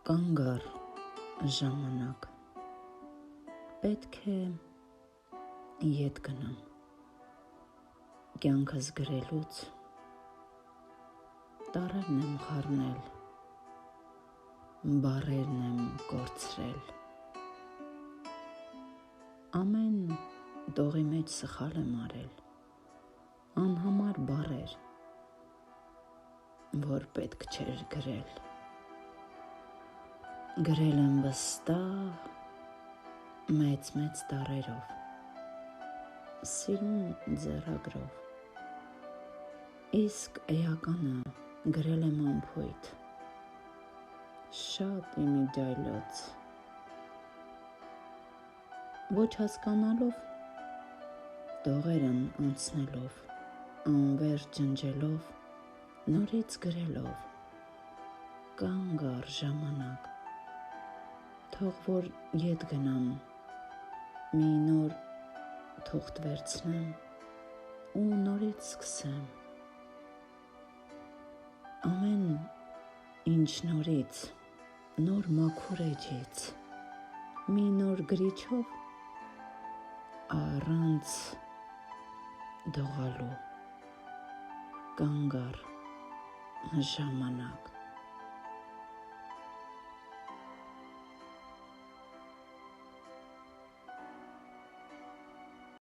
Կանգ առ ժամանակ, պետք է ետ գնամ, կյանքս գրելուց, տառերն եմ խառնել, բառերն եմ կորցրել, ամեն տողի մեջ սխալ եմ արել, անհամար բառեր, որ պետք չէր գրել, գրել եմ վստահ մեծ տառերով, սիրուն ձեռագրով, իսկ էականը գրել եմ անփույթ, շատ իմիջիայլոց, ոչ հասկանալով, տողերն անցնելով, անվերջ ջնջելով, նորից գրելով, կանգ առ ժամանակ, թող որ ետ գնամ, մի նոր թուղթ վերցնեմ ու նորից սկսեմ, ամեն ինչ նորից, նոր մաքուր էջից, մի նոր գրիչով, առանց դողալու, կանգ առ ժամանակ.